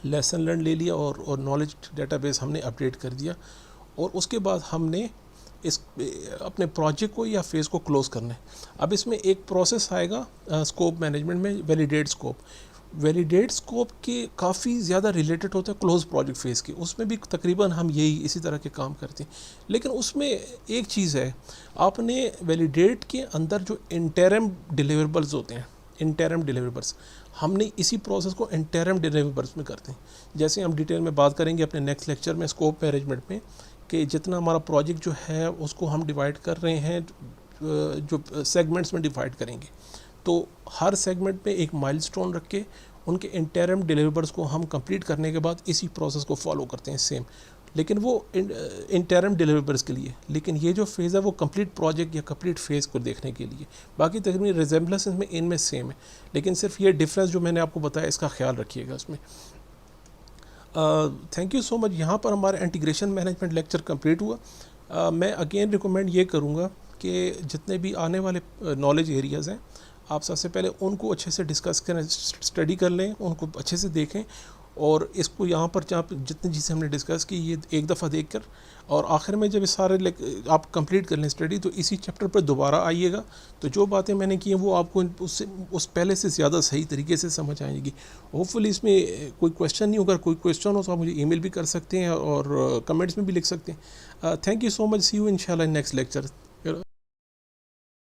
लेसन लर्न ले लिया और नॉलेज डेटाबेस हमने अपडेट कर दिया। और उसके बाद हमने इस अपने प्रोजेक्ट को या फेज़ को क्लोज़ करना है। अब इसमें एक प्रोसेस आएगा स्कोप मैनेजमेंट में, वैलिडेट स्कोप। वैलिडेट स्कोप के काफ़ी ज़्यादा रिलेटेड होता है क्लोज प्रोजेक्ट फेज़ के, उसमें भी तकरीबन हम यही इसी तरह के काम करते हैं। लेकिन उसमें एक चीज़ है, आपने वैलिडेट के अंदर जो इंटरम डिलीवरेबल्स होते हैं, इंटरम डिलीवरेबल्स, हमने इसी प्रोसेस को इंटरम डिलीवरेबल्स में करते हैं। जैसे हम डिटेल में बात करेंगे अपने नेक्स्ट लेक्चर में स्कोप मैनेजमेंट में कि जितना हमारा प्रोजेक्ट जो है उसको हम डिवाइड कर रहे हैं, जो सेगमेंट्स में डिवाइड करेंगे, तो हर सेगमेंट में एक माइलस्टोन रख के उनके इंटरम डिलीवरेबल्स को हम कंप्लीट करने के बाद इसी प्रोसेस को फॉलो करते हैं सेम। लेकिन वो इंटरम डिलीवरेबल्स के लिए, लेकिन ये जो फेज़ है वो कंप्लीट प्रोजेक्ट या कंप्लीट फेज़ को देखने के लिए। बाकी तकरीबन रिजेंबलेंस में इनमें सेम है, लेकिन सिर्फ ये डिफरेंस जो मैंने आपको बताया इसका ख्याल रखिएगा उसमें। Thank you so much. यहाँ पर हमारा इंटीग्रेशन मैनेजमेंट लेक्चर कंप्लीट हुआ। मैं अगेन रिकमेंड ये करूँगा कि जितने भी आने वाले नॉलेज एरियाज़ हैं आप सबसे पहले उनको अच्छे से डिस्कस करें, स्टडी कर लें, उनको अच्छे से देखें, और इसको यहाँ पर जहाँ जितनी चीज़ें हमने डिस्कस की ये एक दफ़ा देख कर, और आखिर में जब ये सारे आप कंप्लीट कर लें स्टडी तो इसी चैप्टर पर दोबारा आइएगा, तो जो बातें मैंने की हैं वो आपको उससे उस पहले से ज़्यादा सही तरीके से समझ आएंगी। होपफुली इसमें कोई क्वेश्चन नहीं होगा, कोई क्वेश्चन हो तो आप मुझे ईमेल भी कर सकते हैं और कमेंट्स में भी लिख सकते हैं। Thank you so much, see you इंशाल्लाह इन नेक्स्ट लेक्चर।